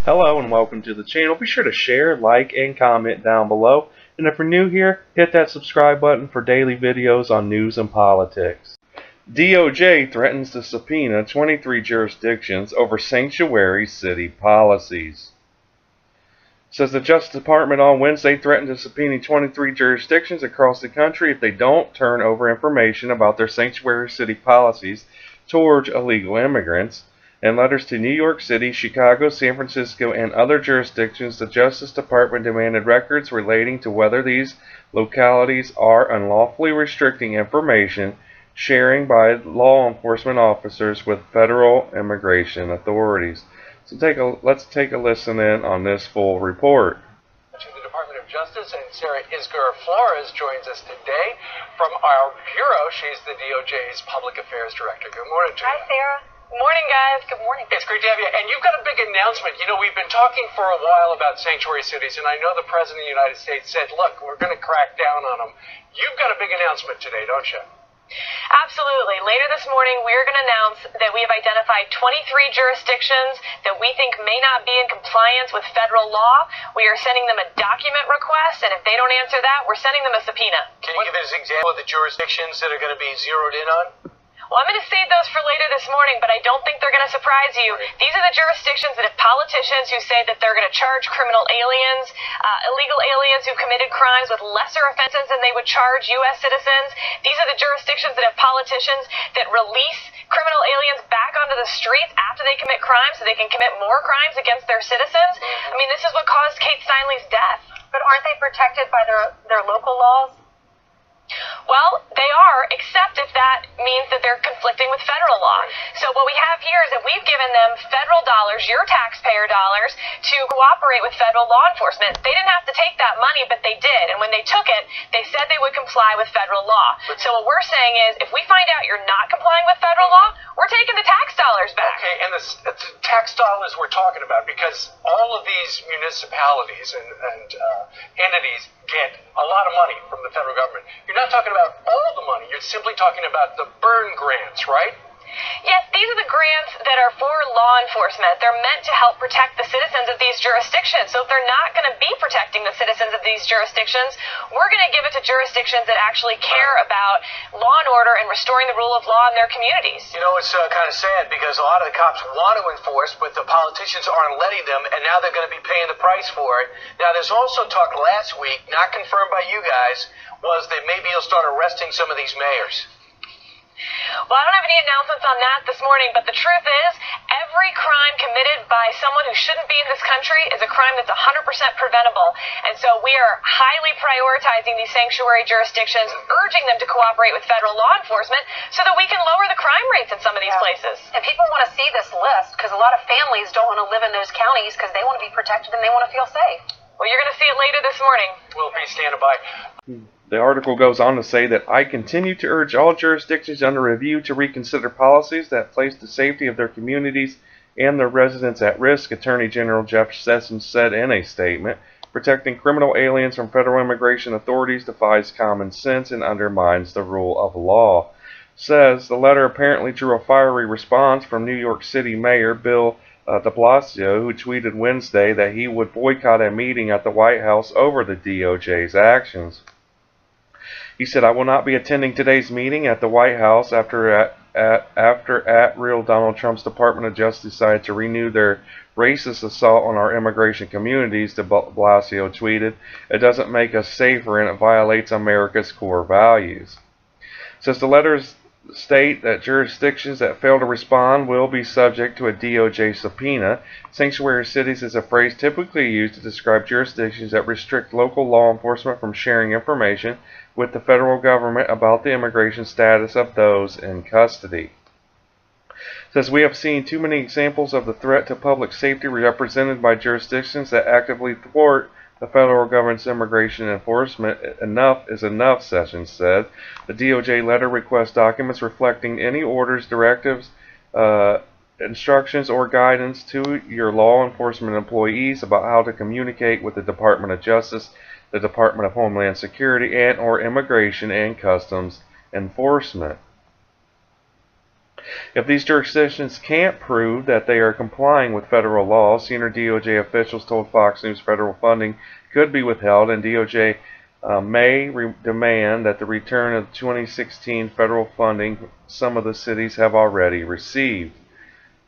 Hello and welcome to the channel. Be sure to share, like, and comment down below. And if you're new here, hit that subscribe button for daily videos on news and politics. DOJ threatens to subpoena 23 jurisdictions over sanctuary city policies. Says the Justice Department on Wednesday threatened to subpoena 23 jurisdictions across the country if they don't turn over information about their sanctuary city policies towards illegal immigrants. In letters to New York City, Chicago, San Francisco, and other jurisdictions, the Justice Department demanded records relating to whether these localities are unlawfully restricting information sharing by law enforcement officers with federal immigration authorities. So let's take a listen in on this full report. The Department of Justice, and Sarah Isgur Flores joins us today from our bureau. She's the DOJ's Public Affairs Director. Good morning to you. Hi, Sarah. Good morning, guys. Good morning. It's great to have you. And you've got a big announcement. You know, we've been talking for a while about sanctuary cities, and I know the President of the United States said, look, we're going to crack down on them. You've got a big announcement today, don't you? Absolutely. Later this morning, we're going to announce that we have identified 23 jurisdictions that we think may not be in compliance with federal law. We are sending them a document request, and if they don't answer that, we're sending them a subpoena. Can you give us an example of the jurisdictions that are going to be zeroed in on? Well, I'm going to save those for later this morning, but I don't think they're going to surprise you. These are the jurisdictions that have politicians who say that they're going to charge criminal aliens, illegal aliens who committed crimes with lesser offenses than they would charge U.S. citizens. These are the jurisdictions that have politicians that release criminal aliens back onto the streets after they commit crimes so they can commit more crimes against their citizens. I mean, this is what caused Kate Steinle's death. But aren't they protected by their local laws? Well, they are, except if that means that they're conflicting with federal law. So what we have here is that we've given them federal dollars, your taxpayer dollars, to cooperate with federal law enforcement. They didn't have to take that money, but they did. And when they took it, they said they would comply with federal law. So what we're saying is, if we find out you're not complying with federal law, we're taking the tax dollars back. Okay, and the tax dollars we're talking about, because all of these municipalities and entities get a lot of money from the federal government. You're not talking about all the money. You're simply talking about the burn grants, right? Yes, these are the grants that are for law enforcement. They're meant to help protect the citizens of these jurisdictions. So if they're not going to be protecting the citizens of these jurisdictions, we're going to give it to jurisdictions that actually care about law and order and restoring the rule of law in their communities. You know, it's kind of sad because a lot of the cops want to enforce, but the politicians aren't letting them, and now they're going to be paying the price for it. Now, there's also talk last week, not confirmed by you guys, was that maybe you'll start arresting some of these mayors. Well, I don't have any announcements on that this morning, but the truth is, every crime committed by someone who shouldn't be in this country is a crime that's 100% preventable. And so we are highly prioritizing these sanctuary jurisdictions, urging them to cooperate with federal law enforcement so that we can lower the crime rates in some of these places. And people want to see this list because a lot of families don't want to live in those counties because they want to be protected and they want to feel safe. Well, you're going to see it later this morning. We'll be standing by. The article goes on to say that I continue to urge all jurisdictions under review to reconsider policies that place the safety of their communities and their residents at risk, Attorney General Jeff Sessions said in a statement. Protecting criminal aliens from federal immigration authorities defies common sense and undermines the rule of law. Says the letter apparently drew a fiery response from New York City Mayor Bill de Blasio, who tweeted Wednesday that he would boycott a meeting at the White House over the DOJ's actions. He said, I will not be attending today's meeting at the White House after real Donald Trump's Department of Justice decided to renew their racist assault on our immigration communities, de Blasio tweeted. It doesn't make us safer and it violates America's core values. Says the letters state that jurisdictions that fail to respond will be subject to a DOJ subpoena. Sanctuary cities is a phrase typically used to describe jurisdictions that restrict local law enforcement from sharing information with the federal government about the immigration status of those in custody. It says we have seen too many examples of the threat to public safety represented by jurisdictions that actively thwart the federal government's immigration enforcement. Enough is enough, Sessions said. The DOJ letter requests documents reflecting any orders, directives, instructions, or guidance to your law enforcement employees about how to communicate with the Department of Justice, the Department of Homeland Security, and/or Immigration and Customs Enforcement. If these jurisdictions can't prove that they are complying with federal law, senior DOJ officials told Fox News federal funding could be withheld, and DOJ may demand that the return of 2016 federal funding some of the cities have already received.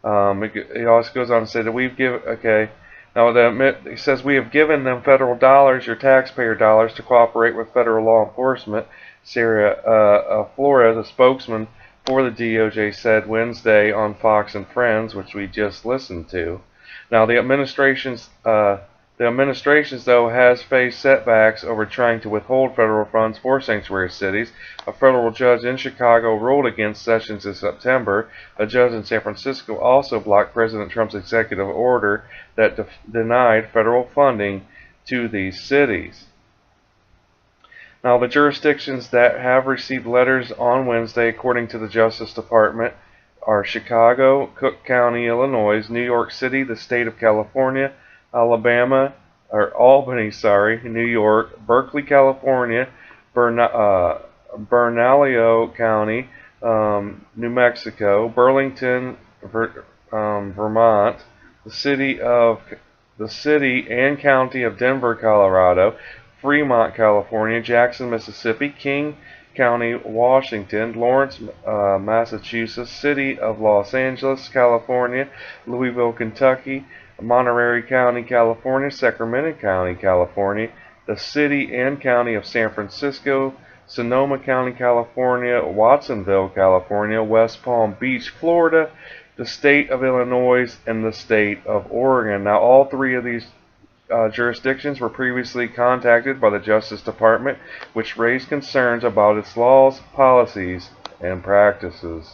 It also goes on to say that we've given, it says we have given them federal dollars, your taxpayer dollars, to cooperate with federal law enforcement. Sarah Flores, a spokesman for the DOJ, said Wednesday on Fox and Friends, which we just listened to. Now, the administration's though has faced setbacks over trying to withhold federal funds for sanctuary cities. A federal judge in Chicago ruled against Sessions in September. A judge in San Francisco also blocked President Trump's executive order that denied federal funding to these cities. Now, the jurisdictions that have received letters on Wednesday, according to the Justice Department, are Chicago, Cook County, Illinois, New York City, the state of California, Albany, New York, Berkeley, California, Bernalillo County, New Mexico, Burlington, Vermont, the city and county of Denver, Colorado, Fremont, California, Jackson, Mississippi, King County, Washington, Lawrence, Massachusetts, City of Los Angeles, California, Louisville, Kentucky, Monterey County, California, Sacramento County, California, the city and county of San Francisco, Sonoma County, California, Watsonville, California, West Palm Beach, Florida, the state of Illinois, and the state of Oregon. Now, all three of these jurisdictions were previously contacted by the Justice Department, which raised concerns about its laws, policies, and practices.